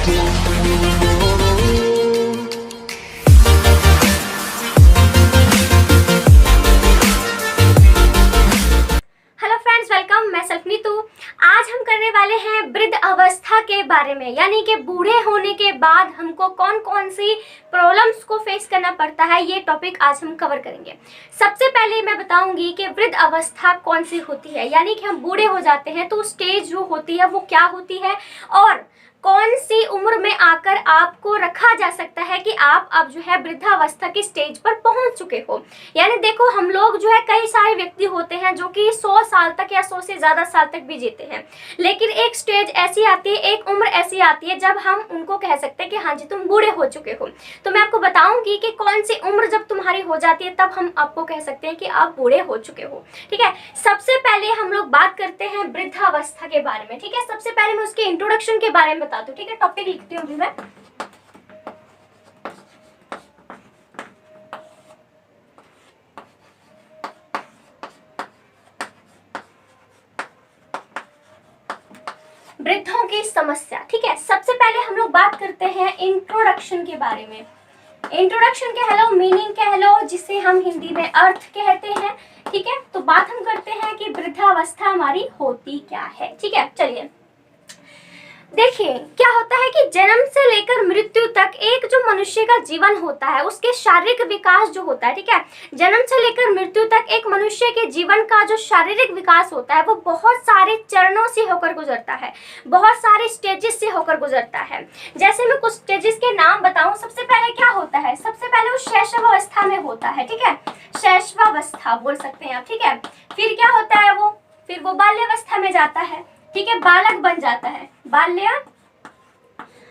Hello friends, welcome. मैं सल्फनीतू। आज हम करने वाले हैं वृद्ध अवस्था के बारे में, यानी कि बूढ़े होने के बाद हमको कौन कौन सी प्रॉब्लम्स को फेस करना पड़ता है, ये टॉपिक आज हम कवर करेंगे। सबसे पहले मैं बताऊंगी कि वृद्ध अवस्था कौन सी होती है, यानी कि हम बूढ़े हो जाते हैं तो स्टेज जो होती है वो क्या होती है और कौन सी उम्र में आकर आपको रखा जा सकता है कि आप अब जो है वृद्धावस्था की स्टेज पर पहुंच चुके हो। यानी देखो, हम लोग जो है कई सारे व्यक्ति होते हैं जो कि 100 साल तक या 100 से ज़्यादा साल तक भी जीते हैं, लेकिन एक स्टेज ऐसी आती है, एक उम्र ऐसी आती है जब हम उनको कह सकते हैं कि हाँ जी तुम बूढ़े हो चुके हो। तो मैं आपको बताऊंगी कि कौन सी उम्र जब तुम्हारी हो जाती है तब हम आपको कह सकते हैं कि आप बूढ़े हो चुके हो। ठीक है, सबसे पहले हम लोग बात करते हैं वृद्धावस्था के बारे में। ठीक है, सबसे पहले मैं उसके इंट्रोडक्शन के बारे में बता दूं। ठीक है, टॉपिक लिखती हूँ अभी मैं। वृद्धों की समस्या। ठीक है, सबसे पहले हम लोग बात करते हैं इंट्रोडक्शन के बारे में। इंट्रोडक्शन कह लो, मीनिंग कह लो, जिसे हम हिंदी में अर्थ कहते हैं। ठीक है, तो बात हम करते हैं कि वृद्धावस्था हमारी होती क्या है। ठीक है, चलिए देखिए, क्या होता है कि जन्म से लेकर मृत्यु तक एक जो मनुष्य का जीवन होता है, उसके शारीरिक विकास जो होता है, ठीक है, जन्म से लेकर मृत्यु तक एक मनुष्य के जीवन का जो शारीरिक विकास होता है वो बहुत सारे चरणों से होकर गुजरता है, बहुत सारे स्टेजेस से होकर गुजरता है। जैसे मैं कुछ स्टेजेस के नाम बताऊं, सबसे पहले क्या होता है, सबसे पहले वो शैशवावस्था में होता है। ठीक है, शैशवावस्था बोल सकते हैं आप। ठीक है, फिर क्या होता है वो, फिर वो बाल्यावस्था में जाता है। ठीक है, बालक बन जाता है, बाल्य।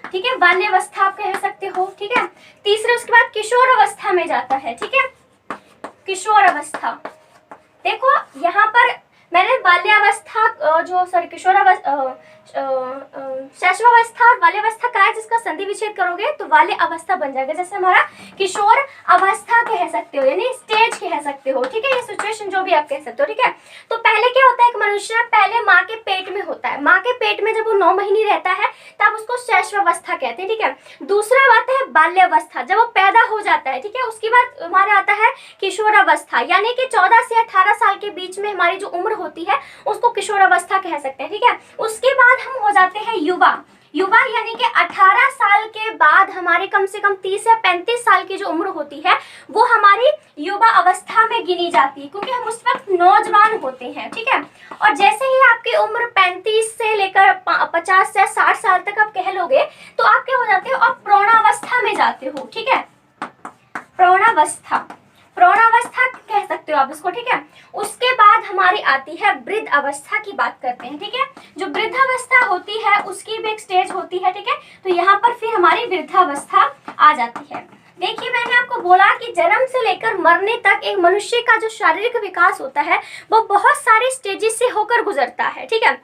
ठीक है, बाल्यावस्था आप कह सकते हो। ठीक है, तीसरे उसके बाद किशोर अवस्था में जाता है। ठीक है, किशोर अवस्था। देखो यहाँ पर मैंने बाल्यावस्था जो सॉरी किशोरावस्था, शैशवावस्था और बाल्यावस्था का है, जिसका संधि विच्छेद करोगे तो बाल्य अवस्था बन जाएगा। जैसे हमारा किशोर अवस्था कह सकते हो, यानी स्टेज कह सकते हो। ठीक है, ये सिचुएशन जो भी आप कह सकते हो। ठीक है, तो पहले क्या होता है, एक मनुष्य पहले माँ के पेट में होता है। माँ के पेट में जब वो 9 महीने रहता है तब उसको शैशवावस्था कहते हैं। ठीक है, दूसरा बात है बाल्यावस्था, जब वो पैदा हो जाता है। ठीक है, उसके बाद हमारा आता है किशोरावस्था, यानी कि 14 से 18 साल के बीच में हमारी जो उम्र होती है उसको किशोरावस्था कह सकते हैं। ठीक है, उसके बाद हम हो जाते हैं युवा। युवा यानी कि 18 साल के बाद हमारे कम से कम 30 या 35 साल की जो उम्र होती है वो हमारी युवा अवस्था में गिनी जाती है, क्योंकि हम उस वक्त नौजवान होते हैं। ठीक है, और जैसे ही आपकी उम्र 35 से लेकर 50 या 60 साल तक आप कह लोगे तो आप क्या हो जाते हो, आप प्रौढ़ावस्था में जाते हो। ठीक है, प्रौढ़ावस्था, प्रौढ़ावस्था कह सकते हो आप इसको। ठीक है, उसके बाद हमारी आती है वृद्ध अवस्था की बात करते हैं। ठीक है, जो वृद्धावस्था होती है उसकी भी एक स्टेज होती है। ठीक है, तो यहाँ पर फिर हमारी वृद्धावस्था आ जाती है। देखिए, मैंने आपको बोला कि जन्म से लेकर मरने तक एक मनुष्य का जो शारीरिक विकास होता है वो बहुत सारे स्टेजेस से होकर गुजरता है। ठीक है,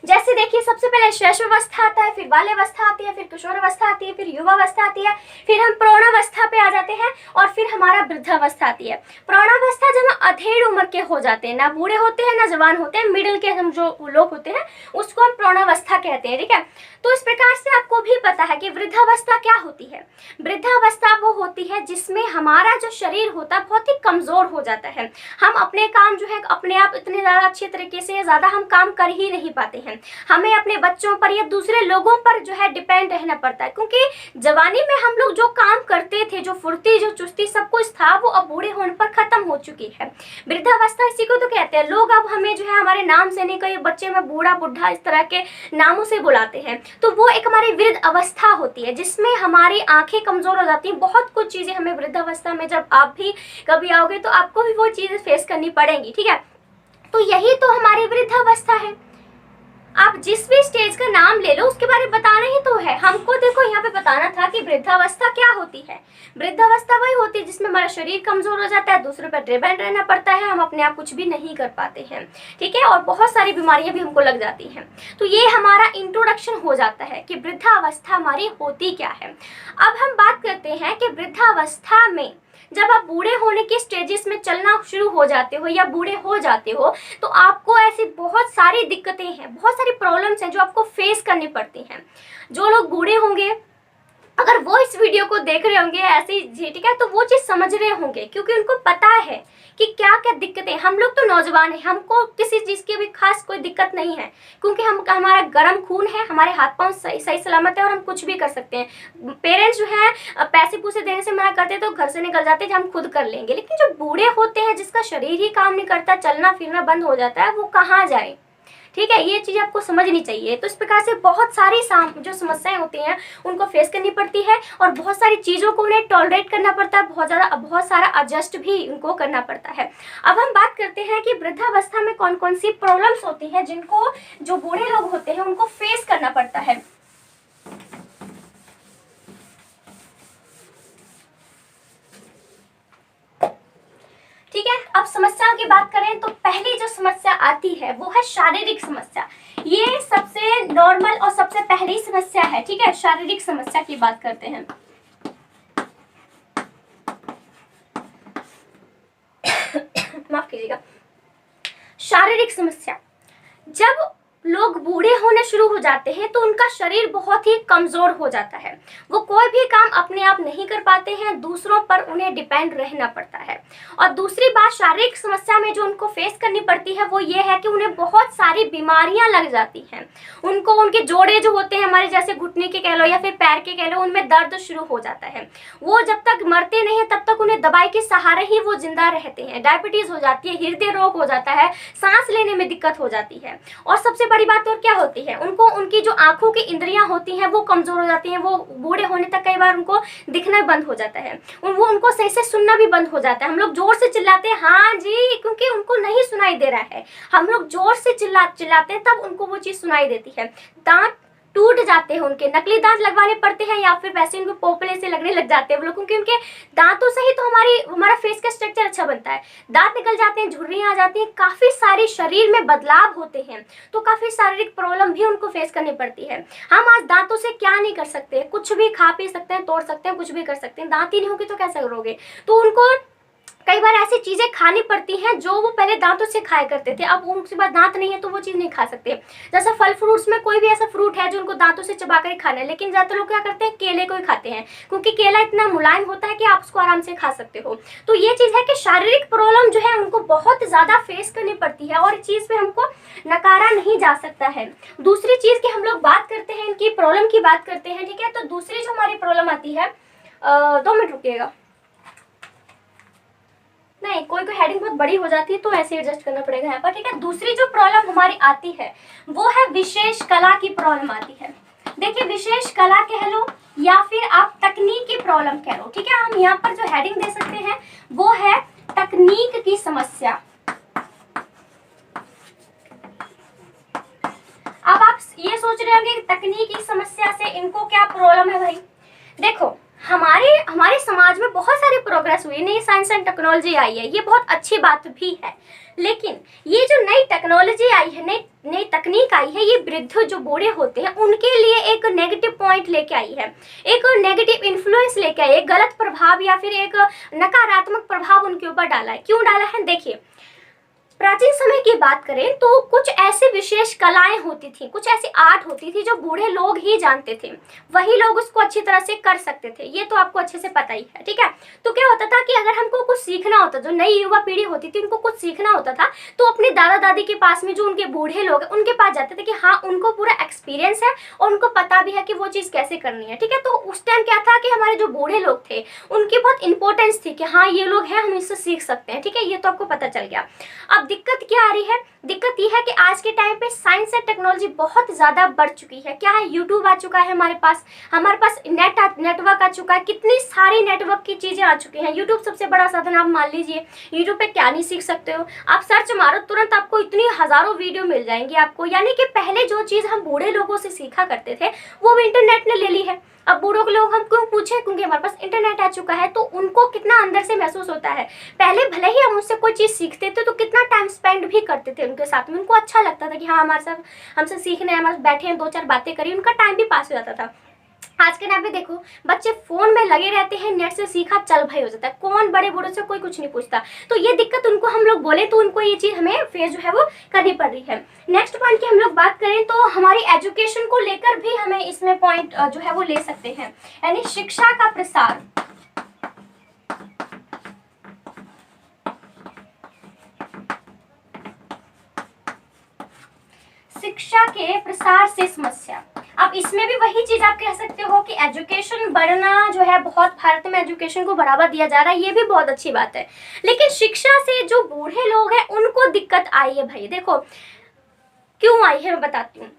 जैसे देखिए, सबसे पहले शैशवावस्था आता है, फिर बाल्यावस्था आती है, फिर किशोरावस्था आती है, फिर युवावस्था आती है, फिर हम प्रौढ़ावस्था पे आ जाते हैं और फिर हमारा वृद्धावस्था आती है। प्रौढ़ावस्था जब हम अधेड़ उम्र के हो जाते हैं, ना बूढ़े होते हैं ना जवान होते हैं, मिडिल के हम जो लोग होते हैं उसको हम प्रौढ़ावस्था कहते हैं। ठीक है, तो इस प्रकार से आपको भी पता है कि वृद्धावस्था क्या होती है। वृद्धावस्था वो होती है जिसमें हमारा जो शरीर होता है बहुत ही कमजोर हो जाता है। हम अपने काम जो है अपने आप इतने ज्यादा अच्छे तरीके से ज्यादा हम काम कर ही नहीं पाते हैं। हमें अपने बच्चों पर या दूसरे लोगों पर जो है डिपेंड रहना पड़ता है, क्योंकि जवानी में हम लोग जो काम करते थे, जो फुर्ती जो चुस्ती सब कुछ था, वो अब बूढ़े होने पर खत्म हो चुकी है। वृद्धावस्था इसी को तो कहते हैं। लोग अब हमें जो है हमारे नाम से नहीं, कई बच्चे में बूढ़ा बुढ़ा इस तरह के नामों से बुलाते हैं, तो वो एक हमारी वृद्ध अवस्था होती है जिसमें हमारी आंखें कमजोर हो जाती हैं। बहुत कुछ चीजें हमें वृद्धावस्था में जब आप भी कभी आओगे तो आपको भी वो चीजें फेस करनी पड़ेंगी। ठीक है, तो यही तो हमारी वृद्धावस्था है। आप जिस भी स्टेज का नाम ले लो उसके बारे में बताना ही तो है हमको। देखो, यहाँ पे बताना था कि वृद्धावस्था क्या होती है। वृद्धावस्था वही होती है जिसमें हमारा शरीर कमजोर हो जाता है, दूसरों पर डिपेंड रहना पड़ता है, हम अपने आप कुछ भी नहीं कर पाते हैं। ठीक है, और बहुत सारी बीमारियां भी हमको लग जाती हैं। तो ये हमारा इंट्रोडक्शन हो जाता है कि वृद्धावस्था हमारी होती क्या है। अब हम बात करते हैं कि वृद्धावस्था में जब आप बूढ़े होने के स्टेजेस में चलना शुरू हो जाते हो या बूढ़े हो जाते हो तो आपको ऐसी बहुत सारी दिक्कतें हैं, बहुत सारी प्रॉब्लम्स हैं जो आपको फेस करनी पड़ती हैं। जो लोग बूढ़े होंगे अगर वो इस वीडियो को देख रहे होंगे ऐसे जी, ठीक है, तो वो चीज़ समझ रहे होंगे क्योंकि उनको पता है कि क्या क्या दिक्कतें। हम लोग तो नौजवान हैं, हमको किसी चीज़ की भी खास कोई दिक्कत नहीं है क्योंकि हमारा गर्म खून है, हमारे हाथ पांव सही सही सलामत है और हम कुछ भी कर सकते हैं। पेरेंट्स जो हैं पैसे पूसे देने से मना करते हैं तो घर से निकल जाते हैं कि हम खुद कर लेंगे, लेकिन जो बूढ़े होते हैं जिसका शरीर ही काम नहीं करता, चलना फिरना बंद हो जाता है, वो कहाँ जाए। ठीक है, ये चीज़ आपको समझनी चाहिए। तो इस प्रकार से बहुत सारी जो समस्याएं होती हैं उनको फेस करनी पड़ती है और बहुत सारी चीज़ों को उन्हें टॉलरेट करना पड़ता है, बहुत सारा एडजस्ट भी उनको करना पड़ता है। अब हम बात करते हैं कि वृद्धावस्था में कौन कौन सी प्रॉब्लम्स होती हैं जिनको जो बूढ़े लोग होते हैं उनको फेस करना पड़ता है। ठीक है, अब समस्याओं की बात करें तो पहली जो समस्या आती है वो है शारीरिक समस्या। ये सबसे नॉर्मल और सबसे पहली समस्या है। ठीक है, शारीरिक समस्या की बात करते हैं। माफ कीजिएगा। शारीरिक समस्या, जब लोग बूढ़े होने शुरू हो जाते हैं तो उनका शरीर बहुत ही कमजोर हो जाता है, वो कोई भी काम अपने आप नहीं कर पाते हैं, दूसरों पर उन्हें डिपेंड रहना पड़ता है। और दूसरी बात शारीरिक समस्या में जो उनको फेस करनी पड़ती है वो ये है कि उन्हें बहुत सारी बीमारियां लग जाती हैं। उनको उनके जोड़े जो होते हैं हमारे जैसे घुटने के कह लो या फिर पैर के कह लो, उनमें दर्द शुरू हो जाता है। वो जब तक मरते नहीं है तब तक उन्हें दवाई के सहारे ही वो जिंदा रहते हैं। डायबिटीज हो जाती है, हृदय रोग हो जाता है, सांस लेने में दिक्कत हो जाती है। और सबसे बड़ी बात और क्या होती है, उनको उनकी जो आंखों की इंद्रियां होती हैं वो कमजोर हो जाती हैं। वो बूढ़े होने तक कई बार उनको दिखना बंद हो जाता है, वो उनको सही से सुनना भी बंद हो जाता है। हम लोग जोर से चिल्लाते हैं हाँ जी, क्योंकि उनको नहीं सुनाई दे रहा है। हम लोग जोर से चिल्लाते हैं तब उनको वो चीज सुनाई देती है। दांत टूट जाते हैं, उनके नकली दांत लगवाने पड़ते हैं या फिर वैसे उनको पोपले से लगने लग जाते हैं वो लोग, क्योंकि उनके दांतों से ही तो हमारा फेस का स्ट्रक्चर अच्छा बनता है। दांत निकल जाते हैं, झुर्रियां आ जाती हैं, काफी सारी शरीर में बदलाव होते हैं, तो काफी शारीरिक प्रॉब्लम भी उनको फेस करनी पड़ती है। हम आज दांतों से क्या नहीं कर सकते, कुछ भी खा पी सकते हैं, तोड़ सकते हैं, कुछ भी कर सकते हैं, दांत ही नहीं होगी तो कैसे करोगे। तो उनको कई बार ऐसी चीजें खानी पड़ती हैं जो वो पहले दांतों से खाया करते थे, अब उनके पास दांत नहीं है तो वो चीज नहीं खा सकते। जैसे फल फ्रूट्स में कोई भी ऐसा फ्रूट है जो उनको दांतों से चबाकर ही खाना है, लेकिन ज्यादातर लोग क्या करते हैं केले को ही खाते हैं क्योंकि केला इतना मुलायम होता है कि आप उसको आराम से खा सकते हो। तो ये चीज है कि शारीरिक प्रॉब्लम जो है उनको बहुत ज्यादा फेस करनी पड़ती है और इस चीज पे हमको नकारा नहीं जा सकता है। दूसरी चीज की हम लोग बात करते हैं, इनकी प्रॉब्लम की बात करते हैं। ठीक है, तो दूसरी जो हमारी प्रॉब्लम आती है, 2 मिनट रुकिएगा, नहीं कोई हेडिंग बहुत बड़ी हो जाती है तो ऐसे एडजस्ट करना पड़ेगा यहाँ पर। ठीक है, दूसरी जो प्रॉब्लम हमारी आती है वो है विशेष कला की प्रॉब्लम आती है। देखिए, विशेष कला कह लो या फिर आप तकनीक की प्रॉब्लम कह लो। ठीक है, हम यहाँ पर जो हेडिंग दे सकते हैं वो है तकनीक की समस्या। अब आप ये सोच रहे होंगे कि तकनीक की समस्या से इनको क्या प्रॉब्लम है। भाई देखो, हमारे समाज में बहुत सारी प्रोग्रेस हुई, नई साइंस एंड टेक्नोलॉजी आई है, ये बहुत अच्छी बात भी है, लेकिन ये जो नई टेक्नोलॉजी आई है, नई तकनीक आई है, ये वृद्ध जो बूढ़े होते हैं उनके लिए एक नेगेटिव पॉइंट लेके आई है, एक नेगेटिव इन्फ्लुएंस लेके आई है, एक गलत प्रभाव या फिर एक नकारात्मक प्रभाव उनके ऊपर डाला है। क्यों डाला है? देखिए, प्राचीन समय की बात करें तो कुछ ऐसी विशेष कलाएं होती थी, कुछ ऐसी आर्ट होती थी जो बूढ़े लोग ही जानते थे, वही लोग उसको अच्छी तरह से कर सकते थे, ये तो आपको अच्छे से पता ही है। ठीक है, तो क्या होता था कि अगर हमको कुछ सीखना होता, जो नई युवा पीढ़ी होती थी उनको कुछ सीखना होता था तो अपने दादा दादी के पास में जो उनके बूढ़े लोग हैं उनके पास जाते थे कि हाँ उनको पूरा एक्सपीरियंस है और उनको पता भी है कि वो चीज़ कैसे करनी है। ठीक है, तो उस टाइम क्या था कि हमारे जो बूढ़े लोग थे उनकी बहुत इंपॉर्टेंस थी कि हाँ ये लोग हैं, हम इससे सीख सकते हैं। ठीक है, ये तो आपको पता चल गया। अब दिक्कत क्या आ रही है? दिक्कत ये है कि आज के टाइम पे साइंस एंड टेक्नोलॉजी बहुत ज़्यादा बढ़ चुकी है। क्या है? यूट्यूब आ चुका है हमारे पास नेटवर्क आ चुका है, कितनी सारी नेटवर्क की चीज़ें आ चुकी हैं। यूट्यूब सबसे बड़ा साधन, आप मान लीजिए यूट्यूब पे क्या नहीं सीख सकते हो, आप सर्च मारो तुरंत आपको इतनी हज़ारों वीडियो मिल जाएंगी आपको। यानी कि पहले जो चीज़ हम बूढ़े लोगों से सीखा करते थे वो भी इंटरनेट ने ले ली है। अब बूढ़ों के लोग हम क्यों पूछें? क्योंकि हमारे पास इंटरनेट आ चुका है, तो उनको कितना अंदर से महसूस होता है। पहले भले ही हम उससे कोई चीज़ सीखते थे तो कितना टाइम स्पेंड भी करते थे उनके साथ में, उनको अच्छा लगता था कि हाँ हमारे साथ हमसे सीखने, हमारे बैठे हैं, 2-4 बातें करी, उनका टाइम भी पास हो जाता था। आज के टाइम पे देखो बच्चे फोन में लगे रहते हैं, नेट से सीखा चल भाई हो जाता है, कौन बड़े बूढ़े से कोई कुछ नहीं पूछता। तो ये दिक्कत उनको हम लोग बोले तो उनको ये चीज हमें फेस जो है वो करनी पड़ रही है। नेक्स्ट पॉइंट की हम लोग बात करें तो हमारी एजुकेशन को लेकर भी हमें इसमें पॉइंट जो है वो ले सकते हैं, यानी शिक्षा का प्रसार। शिक्षा के प्रसार से समस्या। अब इसमें भी वही चीज आप कह सकते हो कि एजुकेशन बढ़ना जो है, बहुत भारत में एजुकेशन को बढ़ावा दिया जा रहा है, ये भी बहुत अच्छी बात है, लेकिन शिक्षा से जो बूढ़े लोग हैं उनको दिक्कत आई है भाई। देखो क्यों आई है मैं बताती हूँ।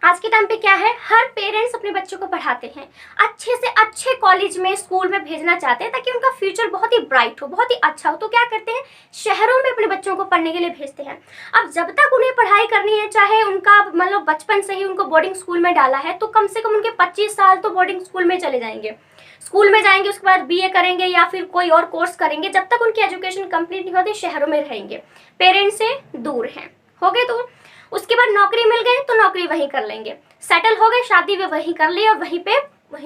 आज के टाइम पे क्या है, हर पेरेंट्स अपने बच्चों को पढ़ाते हैं, अच्छे से अच्छे कॉलेज में स्कूल में भेजना चाहते हैं ताकि उनका फ्यूचर बहुत ही ब्राइट हो, बहुत ही अच्छा हो। तो क्या करते हैं, शहरों में अपने बच्चों को पढ़ने के लिए भेजते हैं। अब जब तक उन्हें पढ़ाई करनी है, चाहे उनका मतलब बचपन से ही उनको बोर्डिंग स्कूल में डाला है, तो कम से कम उनके 25 साल तो बोर्डिंग स्कूल में चले जाएंगे। स्कूल में जाएंगे, उसके बाद बीए करेंगे या फिर कोई और कोर्स करेंगे। जब तक उनकी एजुकेशन कंप्लीट नहीं होती, शहरों में रहेंगे, पेरेंट्स से दूर हैं, हो गए दूर। उसके बाद नौकरी मिल गई तो नौकरी वहीं कर लेंगे, सेटल हो गए, शादी भी वहीं कर ली और वहीं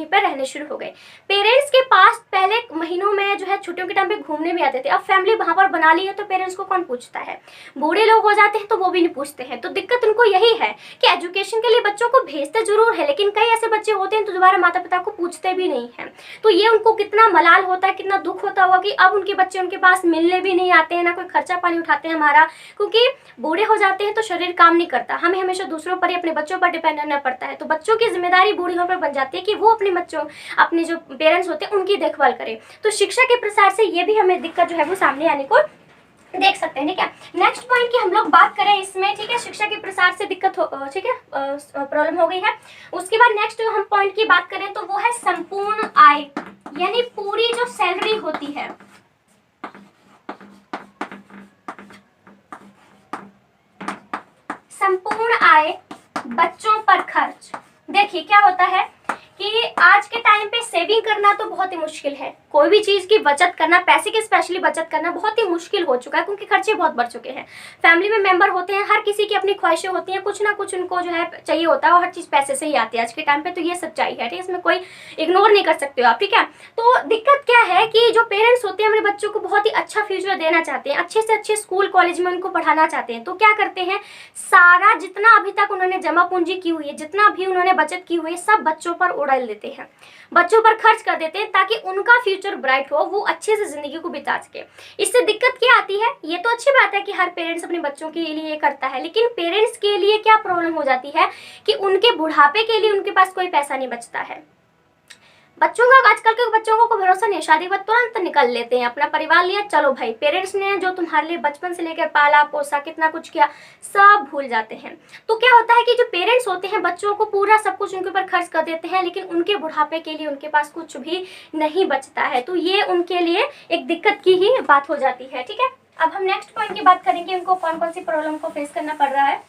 पे रहने शुरू हो गए। पेरेंट्स के पास पहले महीनों में जो है छुट्टियों के टाइम पे घूमने भी आते थे, अब फैमिली वहां पर बना ली है तो पेरेंट्स को कौन पूछता है। बूढ़े लोग हो जाते हैं तो वो भी नहीं पूछते हैं। तो दिक्कत उनको यही है कि एजुकेशन के लिए बच्चों को भेजते जरूर है, लेकिन कई ऐसे बच्चे होते हैं तो दोबारा माता पिता को पूछते भी नहीं है। तो ये उनको कितना मलाल होता है, कितना दुख होता होगा कि अब उनके बच्चे उनके पास मिलने भी नहीं आते हैं, ना कोई खर्चा पानी उठाते हैं हमारा, क्योंकि बूढ़े हो जाते हैं तो शरीर काम नहीं करता, हमें हमेशा दूसरों पर ही, अपने बच्चों पर डिपेंड रहना पड़ता है। तो बच्चों की जिम्मेदारी बूढ़ी होने पर बन जाती है कि वो अपने बच्चों, अपने जो पेरेंट्स होते हैं उनकी देखभाल करें। तो शिक्षा के प्रसार से ये भी हमें दिक्कत जो है वो सामने आने को देख सकते हैं, ठीक है। नेक्स्ट पॉइंट की हम लोग बात करें इसमें, ठीक है, शिक्षा के प्रसार से दिक्कत हो, ठीक है, प्रॉब्लम हो गई है। उसके बाद नेक्स्ट हम पॉइंट की बात करें तो वो है संपूर्ण आय, यानी पूरी जो सैलरी होती है, संपूर्ण आय, बच्चों पर खर्च। देखिए क्या होता है कि आज के टाइम पे सेविंग करना तो बहुत ही मुश्किल है, कोई भी चीज की बचत करना, पैसे की स्पेशली बचत करना बहुत ही मुश्किल हो चुका है, क्योंकि खर्चे बहुत बढ़ चुके हैं। फैमिली में मेंबर होते हैं, हर किसी की अपनी ख्वाहिशें होती हैं, कुछ ना कुछ उनको जो है चाहिए होता है, और हर चीज पैसे से ही आती है आज के टाइम पे। तो ये सच्चाई है, ठीक है, इसमें कोई इग्नोर नहीं कर सकते हो आप, ठीक है। तो दिक्कत क्या है कि जो पेरेंट्स होते हैं अपने बच्चों को बहुत ही अच्छा फ्यूचर देना चाहते हैं, अच्छे से अच्छे स्कूल कॉलेज में उनको पढ़ाना चाहते हैं, तो क्या करते हैं, सारा जितना अभी तक उन्होंने जमा पूंजी की हुई है, जितना भी उन्होंने बचत की हुई है, सब बच्चों पर उड़ाल देते हैं, बच्चों पर खर्च कर देते हैं ताकि उनका फ्यूचर ब्राइट हो, वो अच्छे से जिंदगी को बिता सके। इससे दिक्कत क्या आती है, ये तो अच्छी बात है कि हर पेरेंट्स अपने बच्चों के लिए करता है, लेकिन पेरेंट्स के लिए क्या प्रॉब्लम हो जाती है कि उनके बुढ़ापे के लिए उनके पास कोई पैसा नहीं बचता है। बच्चों का, आजकल के बच्चों को भरोसा नहीं, शादी के बाद तुरंत निकल लेते हैं, अपना परिवार लिया, चलो भाई, पेरेंट्स ने जो तुम्हारे लिए बचपन से लेकर पाला पोसा, कितना कुछ किया, सब भूल जाते हैं। तो क्या होता है कि जो पेरेंट्स होते हैं बच्चों को पूरा सब कुछ उनके ऊपर खर्च कर देते हैं, लेकिन उनके बुढ़ापे के लिए उनके पास कुछ भी नहीं बचता है। तो ये उनके लिए एक दिक्कत की ही बात हो जाती है, ठीक है। अब हम नेक्स्ट पॉइंट की बात करेंगे, उनको कौन कौन सी प्रॉब्लम को फेस करना पड़ रहा है।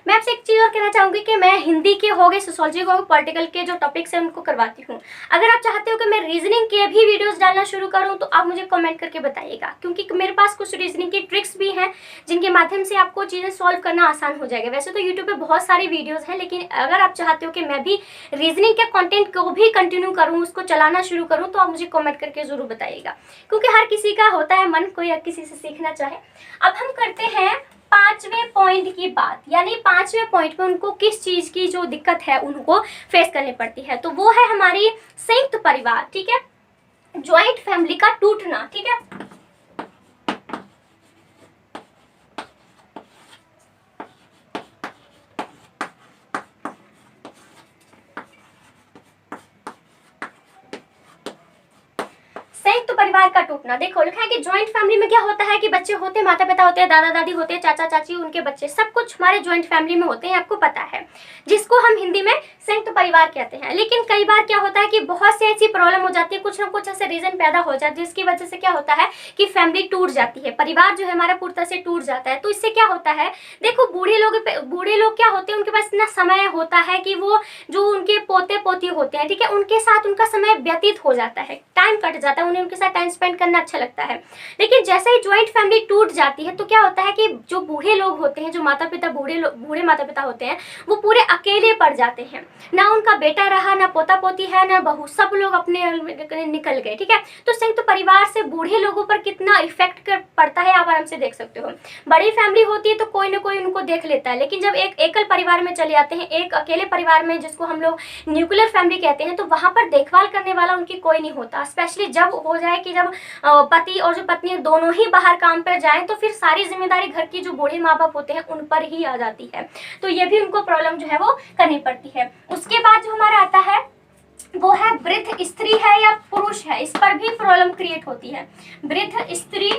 मैं आपसे एक चीज और कहना चाहूंगी कि मैं हिंदी के हो गए, सोशियोलॉजी हो गए, पॉलिटिकल के जो टॉपिक्स हैं उनको करवाती हूँ। अगर आप चाहते हो कि मैं रीजनिंग के भी वीडियोस डालना शुरू करूँ तो आप मुझे कमेंट करके बताइएगा, क्योंकि मेरे पास कुछ रीजनिंग की ट्रिक्स भी हैं जिनके माध्यम से आपको चीज़ें सॉल्व करना आसान हो जाएगा। वैसे तो यूट्यूब पे बहुत सारी वीडियोज़ हैं, लेकिन अगर आप चाहते हो कि मैं भी रीजनिंग के कॉन्टेंट को भी कंटिन्यू करूँ, उसको चलाना शुरू करूँ, तो आप मुझे कॉमेंट करके ज़रूर बताइएगा, क्योंकि हर किसी का होता है मन, कोई किसी से सीखना चाहे। अब हम करते हैं पांचवें पॉइंट की बात, यानी पांचवें पॉइंट में उनको किस चीज की जो दिक्कत है उनको फेस करनी पड़ती है, तो वो है हमारी संयुक्त परिवार, ठीक है, ज्वाइंट फैमिली का टूटना, ठीक है। संयुक्त परिवार का टूटना, देखो लिखा है कि ज्वाइंट फैमिली में क्या होता है कि बच्चे होते हैं, माता पिता होते हैं, दादा दादी होते हैं, चाचा चाची, उनके बच्चे, सब कुछ हमारे ज्वाइंट फैमिली में होते हैं, आपको पता है, जिसको हम हिंदी में संयुक्त परिवार कहते हैं। लेकिन कई बार क्या होता है कि बहुत से ऐसी प्रॉब्लम हो जाती है, कुछ ना कुछ ऐसे रीजन पैदा हो जाते हैं जिसकी वजह से क्या होता है कि फैमिली टूट जाती है, परिवार जो है हमारा पूरी तरह से टूट जाता है। तो इससे क्या होता है, देखो बूढ़े लोग क्या होते हैं, उनके पास इतना समय होता है कि वो जो उनके पोते पोती होते हैं, ठीक है, उनके साथ उनका समय व्यतीत हो जाता है, टाइम कट जाता है, उन्हें उनके साथ टाइम स्पेंड करना अच्छा लगता है। लेकिन जैसे ही ज्वाइंट फैमिली टूट जाती है तो क्या होता है कि जो बूढ़े लोग होते हैं, जो माता पिता बूढ़े माता पिता होते हैं, वो पूरे अकेले पड़ जाते हैं। ना उनका बेटा रहा, ना पोता पोती है, ना बहू, सब लोग अपने निकल गए, ठीक है। तो संयुक्त परिवार से बूढ़े लोगों पर कितना इफेक्ट पड़ता है आप आराम से देख सकते हो। बड़ी फैमिली होती है तो कोई ना कोई उनको देख लेता है, लेकिन जब एक एकल परिवार में चले जाते हैं, एक अकेले परिवार में, जिसको हम लोग न्यूक्लियर फैमिली कहते हैं, तो वहां पर देखभाल करने वाला उनकी कोई नहीं होता। स्पेशली जब हो जाए कि जब पति और जो पत्नी दोनों ही बाहर काम पर जाएं, तो फिर सारी जिम्मेदारी घर की जो बूढ़े माँ बाप होते हैं उन पर ही आ जाती है। तो ये भी उनको प्रॉब्लम जो है वो करनी पड़ती है। उसके बाद जो हमारा आता है वो है वृद्ध स्त्री है या पुरुष है, इस पर भी प्रॉब्लम क्रिएट होती है। वृद्ध स्त्री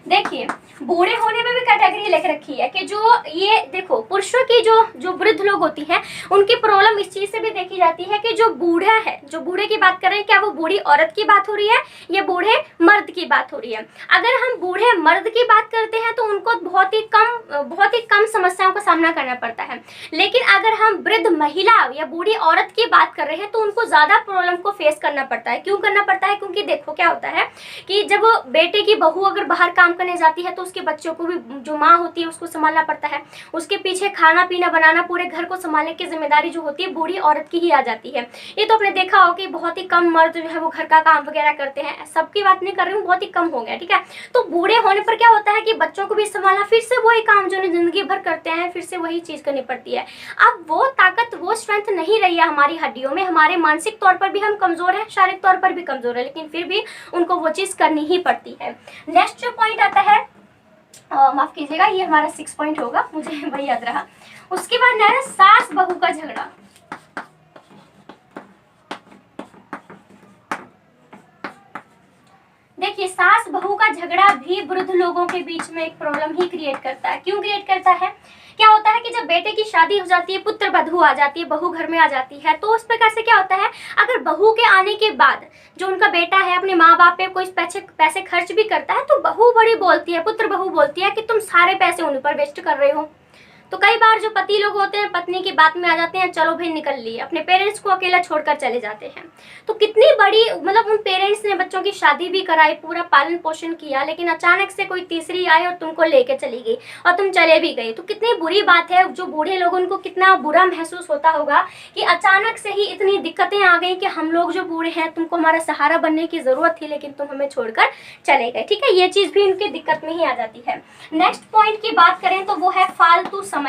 देखिए, बूढ़े होने में भी कैटेगरी लिख रखी है कि जो ये देखो, पुरुषों की जो वृद्ध लोग होती हैं उनकी प्रॉब्लम इस चीज से भी देखी जाती है कि जो बूढ़ा है, जो बूढ़े की बात कर रहे हैं, क्या वो बूढ़ी औरत की बात हो रही है या बूढ़े मर्द की बात हो रही है। अगर हम बूढ़े मर्द की बात करते हैं तो उनको बहुत ही कम समस्याओं का सामना करना पड़ता है। लेकिन अगर हम वृद्ध महिला या बूढ़ी औरत की बात कर रहे हैं तो उनको ज्यादा प्रॉब्लम को फेस करना पड़ता है। क्यों करना पड़ता है? क्योंकि देखो क्या होता है कि जब बेटे की बहू अगर बाहर काम करने जाती है तो उसके बच्चों को भी, जो माँ होती है, उसको संभालना पड़ता है। उसके पीछे खाना पीना बनाना, पूरे घर को संभालने की जिम्मेदारी जो होती है बूढ़ी औरत की ही आ जाती है। ये तो आपने देखा हो कि बहुत ही कम मर्द जो है वो घर का काम वगैरह करते हैं। सबकी बात नहीं कर रही हूँ, बहुत ही कम हो गया, ठीक है। तो बूढ़े होने पर क्या होता है कि बच्चों को भी संभालना, फिर से वही काम जो जिंदगी भर करते हैं, फिर से वही चीज करनी पड़ती है। अब वो ताकत, वो स्ट्रेंथ नहीं रही है हमारी हड्डियों में। हमारे मानसिक तौर पर भी हम कमजोर हैं, शारीरिक तौर पर भी कमजोर है, लेकिन फिर भी उनको वो चीज करनी ही पड़ती है। नेक्स्ट जो पॉइंट आता है, माफ कीजिएगा, ये हमारा 6 पॉइंट होगा, मुझे वही याद रहा। उसके बाद है सास बहू का झगड़ा। देखिए, सास बहू का झगड़ा भी वृद्ध लोगों के बीच में एक प्रॉब्लम ही क्रिएट करता है। क्यों क्रिएट करता है? क्या होता है कि जब बेटे की शादी हो जाती है, पुत्र वधू आ जाती है, बहू घर में आ जाती है, तो उस प्रकार से क्या होता है, अगर बहू के आने के बाद जो उनका बेटा है अपने माँ बाप पे कोई पैसे खर्च भी करता है तो बहू बड़ी बोलती है, पुत्र बहू बोलती है कि तुम सारे पैसे उन पर वेस्ट कर रहे हो। तो कई बार जो पति लोग होते हैं पत्नी की बात में आ जाते हैं, चलो भाई निकल लिए, अपने पेरेंट्स को अकेला छोड़कर चले जाते हैं। तो कितनी बड़ी, मतलब उन पेरेंट्स ने बच्चों की शादी भी कराई, पूरा पालन पोषण किया, लेकिन अचानक से कोई तीसरी आई और तुमको लेके चली गई और तुम चले भी गए। तो कितनी बुरी बात है। जो बूढ़े लोग, उनको कितना बुरा महसूस होता होगा कि अचानक से ही इतनी दिक्कतें आ गई कि हम लोग जो बूढ़े हैं, तुमको हमारा सहारा बनने की जरूरत थी, लेकिन तुम हमें छोड़कर चले गए, ठीक है। ये चीज भी उनकी दिक्कत में ही आ जाती है। नेक्स्ट पॉइंट की बात करें तो वो है फालतू समय।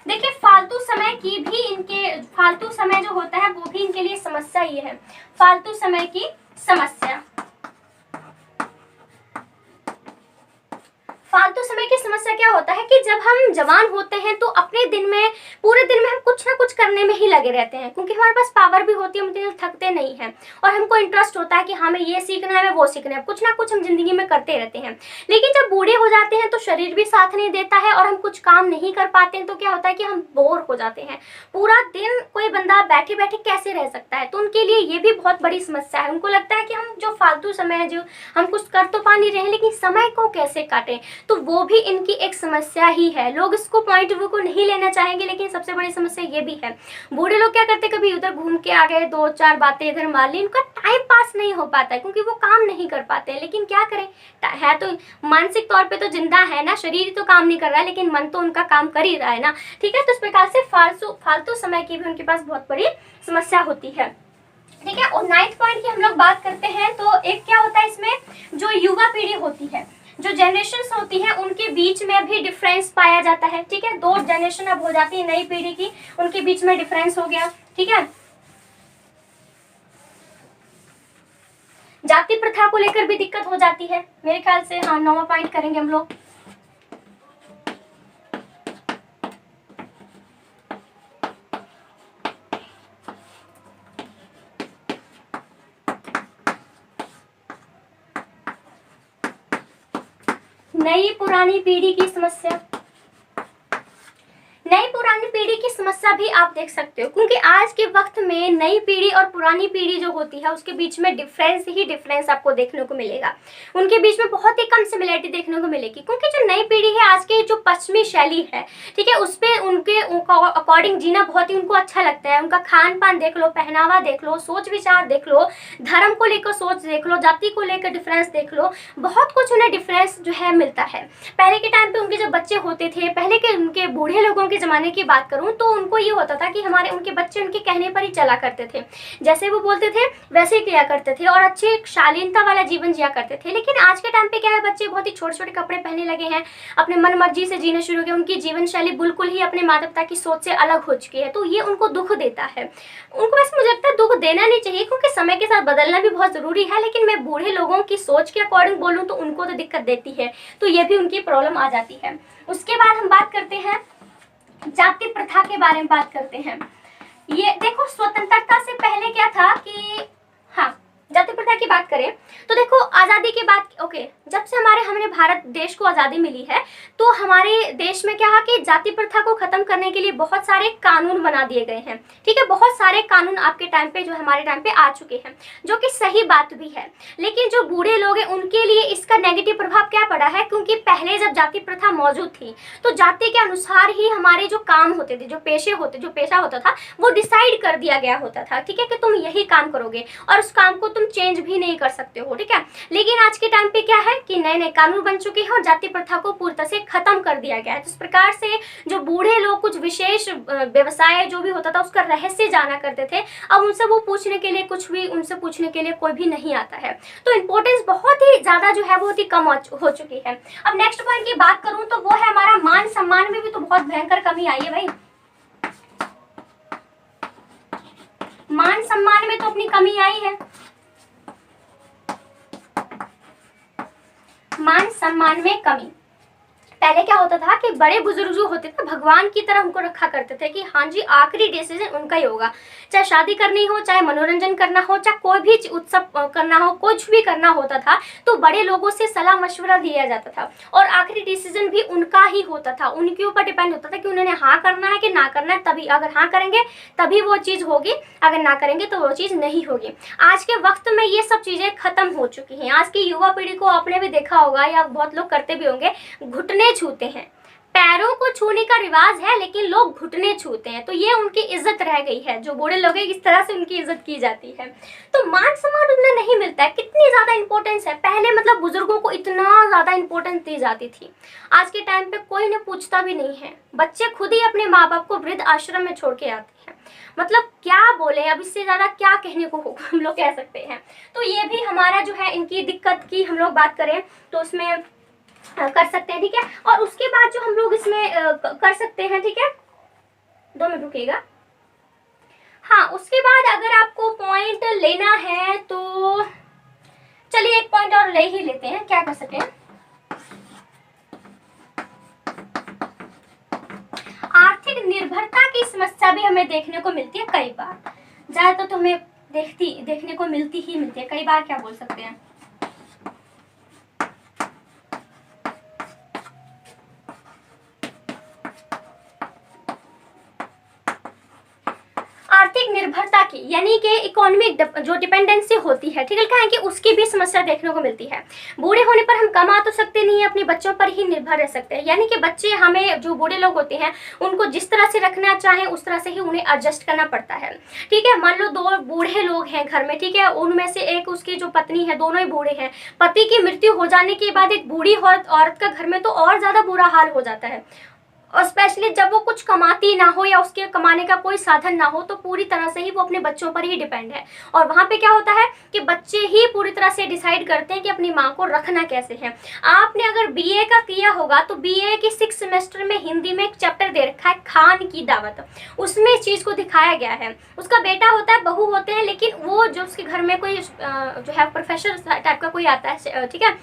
देखिए, फालतू समय की भी इनके, फालतू समय जो होता है वो भी इनके लिए समस्या ही है। फालतू समय की समस्या, फालतू समय की समस्या क्या होता है कि जब हम जवान होते हैं तो अपने दिन में, पूरे दिन में हम कुछ ना कुछ करने में ही लगे रहते हैं, क्योंकि हमारे पास पावर भी होती है, हम इतने थकते नहीं हैं और हमको इंटरेस्ट होता है कि हमें ये सीखना है, हमें वो सीखना है, कुछ ना कुछ हम जिंदगी में करते रहते हैं। लेकिन जब बूढ़े हो जाते हैं तो शरीर भी साथ नहीं देता है और हम कुछ काम नहीं कर पाते हैं, तो क्या होता है कि हम बोर हो जाते हैं। पूरा दिन कोई बंदा बैठे बैठे कैसे रह सकता है? तो उनके लिए ये भी बहुत बड़ी समस्या है। उनको लगता है कि हम जो फालतू समय है, जो हम कुछ कर तो पा नहीं रहे हैं, लेकिन समय को कैसे काटें, तो वो भी इनकी एक समस्या ही है। लोग इसको पॉइंट ऑफ व्यू को नहीं लेना चाहेंगे, लेकिन सबसे बड़ी समस्या ये भी है। बूढ़े लोग क्या करते, कभी उधर घूम के आ गए, 2-4 बातें इधर मार ली, उनका टाइम पास नहीं हो पाता है क्योंकि वो काम नहीं कर पाते हैं। लेकिन क्या करें, है तो मानसिक तौर पे तो जिंदा है ना, शरीर तो काम नहीं कर रहा है, लेकिन मन तो उनका काम कर ही रहा है ना, ठीक है। तो इस प्रकार से फालतू समय की भी उनके पास बहुत बड़ी समस्या होती है, ठीक है। और 9th पॉइंट की हम लोग बात करते हैं तो एक क्या होता है इसमें, जो युवा पीढ़ी होती है, जो जनरेशंस होती हैं, उनके बीच में भी डिफरेंस पाया जाता है, ठीक है। 2 जनरेशन अब हो जाती है नई पीढ़ी की, उनके बीच में डिफरेंस हो गया, ठीक है। जाति प्रथा को लेकर भी दिक्कत हो जाती है मेरे ख्याल से। हाँ, 9वां पॉइंट करेंगे हम लोग। नई पुरानी पीढ़ी की समस्या। नई पुरानी पीढ़ी की समस्या भी आप देख सकते हो, क्योंकि आज के वक्त में नई पीढ़ी और पुरानी पीढ़ी जो होती है उसके बीच में डिफरेंस आपको देखने को मिलेगा। उनके बीच में बहुत ही कम सिमिलरिटी देखने को मिलेगी, क्योंकि जो नई पीढ़ी है आज की जो पश्चिमी शैली है, ठीक है, उस पर उनके अकॉर्डिंग जीना बहुत ही उनको अच्छा लगता है। उनका खान पान देख लो, पहनावा देख लो, सोच विचार देख लो, धर्म को लेकर सोच देख लो, जाति को लेकर डिफरेंस देख लो, बहुत कुछ उन्हें डिफरेंस जो है मिलता है। पहले के टाइम पे उनके जब बच्चे होते थे, पहले के उनके बूढ़े लोगों के ज़माने की बात करूँ तो उनको ये होता था कि उनके बच्चे उनके कहने पर ही चला करते थे, जैसे वो बोलते थे वैसे ही किया करते थे और अच्छे शालीनता वाला जीवन जिया करते थे। लेकिन आज के टाइम पे क्या है, बच्चे बहुत ही छोटे छोटे कपड़े पहनने लगे हैं, अपने मन मर्जी से जीना शुरू हो गए, उनकी जीवन शैली बिल्कुल ही अपने माता पिता की सोच से अलग हो चुकी है। तो ये उनको दुख देता है। उनको वैसे मुझे लगता है दुख देना नहीं चाहिए, क्योंकि समय के साथ बदलना भी बहुत ज़रूरी है। लेकिन मैं बूढ़े लोगों की सोच के अकॉर्डिंग बोलूँ तो उनको तो दिक्कत देती है, तो ये भी उनकी प्रॉब्लम आ जाती है। उसके बाद हम बात करते हैं जाति प्रथा के बारे में बात करते हैं। ये देखो, स्वतंत्रता से पहले क्या था कि हाँ, जाति प्रथा की बात करें तो देखो आज़ादी के बाद जब से हमने भारत देश को आज़ादी मिली है तो हमारे देश में क्या है कि जाति प्रथा को ख़त्म करने के लिए बहुत सारे कानून बना दिए गए हैं। ठीक है, बहुत सारे कानून आपके टाइम पे जो हमारे टाइम पे आ चुके हैं, जो कि सही बात भी है। लेकिन जो बूढ़े लोग हैं उनके लिए इसका नेगेटिव प्रभाव क्या पड़ा है, क्योंकि पहले जब जाति प्रथा मौजूद थी तो जाति के अनुसार ही हमारे जो काम होते थे, जो पेशा होता था वो डिसाइड कर दिया गया होता था। ठीक है, कि तुम यही काम करोगे और उस काम को तुम चेंज भी नहीं कर सकते हो। ठीक है, लेकिन आज के टाइम पे क्या है कि नए नए कानून बन चुके हैं और जाति प्रथा को पूरी तरह से खत्म कर दिया गया है। तो इस प्रकार से जो बूढ़े लोग कुछ विशेष व्यवसाय जो भी होता था उसका रहस्य जाना करते थे, अब उनसे वो पूछने के लिए उनसे पूछने के लिए कोई भी नहीं आता है। तो इम्पोर्टेंस बहुत ही ज्यादा जो है बहुत ही कम हो चुकी है। अब नेक्स्ट पॉइंट की बात करूं तो वो है हमारा मान सम्मान में भी तो बहुत भयंकर कमी आई है भाई। मान सम्मान में तो अपनी कमी आई है। मान सम्मान में कमी, पहले क्या होता था कि बड़े बुजुर्ग जो होते थे भगवान की तरह उनको रखा करते थे कि हाँ जी आखिरी डिसीजन उनका ही होगा, चाहे शादी करनी हो, चाहे मनोरंजन करना हो, चाहे कोई भी उत्सव करना हो, कुछ भी करना होता था तो बड़े लोगों से सलाह मशवरा लिया जाता था और आखिरी डिसीजन भी उनका ही होता था। उनके ऊपर डिपेंड होता था कि उन्होंने हाँ करना है कि ना करना है, तभी अगर हाँ करेंगे तभी वो चीज़ होगी, अगर ना करेंगे तो वो चीज़ नहीं होगी। आज के वक्त में ये सब चीज़ें खत्म हो चुकी हैं। आज की युवा पीढ़ी को आपने भी देखा होगा या बहुत लोग करते भी होंगे, घुटने छूते हैं। पैरों को छूने का रिवाज है लेकिन लोग घुटने छूते हैं, तो ये उनकी इज्जत रह गई है। जो बूढ़े लोग हैं इस तरह से उनकी इज्जत की जाती है, तो मान सम्मान उतना नहीं मिलता है। कितनी ज्यादा इंपॉर्टेंस है, पहले मतलब बुजुर्गों को इतना ज्यादा इंपॉर्टेंस दी जाती थी, आज के टाइम पे कोई ने पूछता भी नहीं है। बच्चे खुद ही अपने माँ बाप को वृद्ध आश्रम में छोड़ के आते हैं। मतलब क्या बोले, अब इससे ज्यादा क्या कहने को होगा, हम लोग कह सकते हैं। तो ये भी हमारा जो है इनकी दिक्कत की हम लोग बात करें तो उसमें कर सकते हैं। ठीक है, और उसके बाद जो हम लोग इसमें कर सकते हैं, ठीक है 2 मिनट रुकिएगा। हाँ, उसके बाद अगर आपको पॉइंट लेना है तो चलिए एक पॉइंट और ले ही लेते हैं, क्या कर सकते हैं। आर्थिक निर्भरता की समस्या भी हमें देखने को मिलती है कई बार, ज्यादातर तो हमें देखने को मिलती है कई बार। क्या बोल सकते हैं, आर्थिक निर्भरता की, यानी कि इकोनॉमिक जो डिपेंडेंसी होती है, ठीक है, क्या है कि उसकी भी समस्या देखने को मिलती है। बूढ़े होने पर हम कमा तो सकते नहीं है, अपने बच्चों पर ही निर्भर रह सकते हैं। यानी कि बच्चे हमें, जो बूढ़े लोग होते हैं उनको जिस तरह से रखना चाहें उस तरह से ही उन्हें एडजस्ट करना पड़ता है। ठीक है, मान लो 2 बूढ़े लोग हैं घर में, ठीक है, उनमें से एक उसकी जो पत्नी है, दोनों ही बूढ़े हैं, पति की मृत्यु हो जाने के बाद एक बूढ़ी औरत का घर में तो और ज्यादा बुरा हाल हो जाता है, और स्पेशली जब वो कुछ कमाती ना हो या उसके कमाने का कोई साधन ना हो, तो पूरी तरह से ही वो अपने बच्चों पर ही डिपेंड है। और वहाँ पे क्या होता है कि बच्चे ही पूरी तरह से डिसाइड करते हैं कि अपनी माँ को रखना कैसे है। आपने अगर बीए का किया होगा तो बीए के 6 सेमेस्टर में हिंदी में एक चैप्टर दे रखा है खान की दावत, उसमें इस चीज़ को दिखाया गया है। उसका बेटा होता है, बहू होते हैं, लेकिन वो जो उसके घर में कोई जो है प्रोफेसर टाइप का कोई आता है, ठीक है,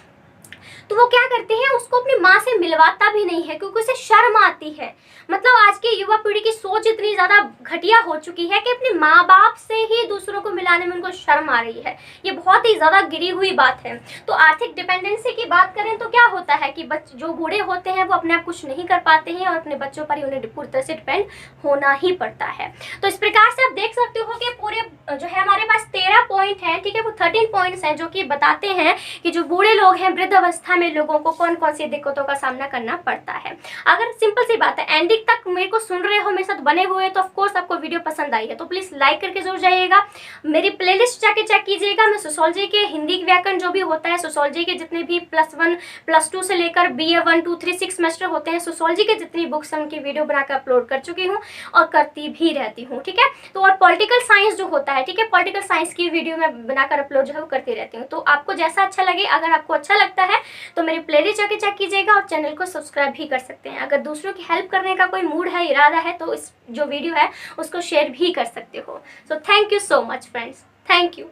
तो वो क्या करते हैं, उसको अपनी माँ से मिलवाता भी नहीं है क्योंकि उसे शर्म आती है। मतलब आज की युवा पीढ़ी की सोच इतनी ज़्यादा घटिया हो चुकी है कि अपने माँ बाप से ही दूसरों को मिलाने में उनको शर्म आ रही है। ये बहुत ही ज़्यादा गिरी हुई बात है। तो आर्थिक डिपेंडेंसी की बात करें तो क्या होता है कि जो बूढ़े होते हैं वो अपने आप कुछ नहीं कर पाते हैं और अपने बच्चों पर ही उन्हें पूरी तरह से डिपेंड होना ही पड़ता है। तो इस प्रकार से आप देख सकते हो कि पूरे जो है हमारे पास 13 पॉइंट हैं, ठीक है, वो 13 पॉइंट्स हैं जो कि बताते हैं कि जो बूढ़े लोग हैं, वृद्ध अवस्था में लोगों को कौन कौन सी दिक्कतों का सामना करना पड़ता है। अगर सिंपल सी बात है, एंडिंग तक मेरे को सुन रहे हो, मेरे साथ बने हुए तो ऑफकोर्स आपको वीडियो पसंद आई है तो प्लीज़ लाइक करके जरूर जाइएगा। मेरी प्लेलिस्ट जाके चेक कीजिएगा। मैं सोशियोलॉजी के हिंदी व्याकरण जो भी होता है, सोशियोलॉजी के जितने भी +1 +2 से लेकर BA 1 2 3 6 सेमेस्टर होते हैं, सोशियोलॉजी के जितनी बुक्स हैं उनकी वीडियो बनाकर अपलोड कर चुकी हूँ और करती भी रहती हूँ, ठीक है। तो और पॉलिटिकल साइंस जो होता है, ठीक है, पॉलिटिकल साइंस की वीडियो मैं बनाकर अपलोड जो है वो करती रहती हूँ। तो आपको जैसा अच्छा लगे, अगर आपको अच्छा लगता है तो मेरी प्लेलिस्ट जाके चेक कीजिएगा और चैनल को सब्सक्राइब भी कर सकते हैं। अगर दूसरों की हेल्प करने का कोई मूड है, इरादा है, तो इस जो वीडियो है उसको शेयर भी कर सकते हो। So thank you so much friends, thank you.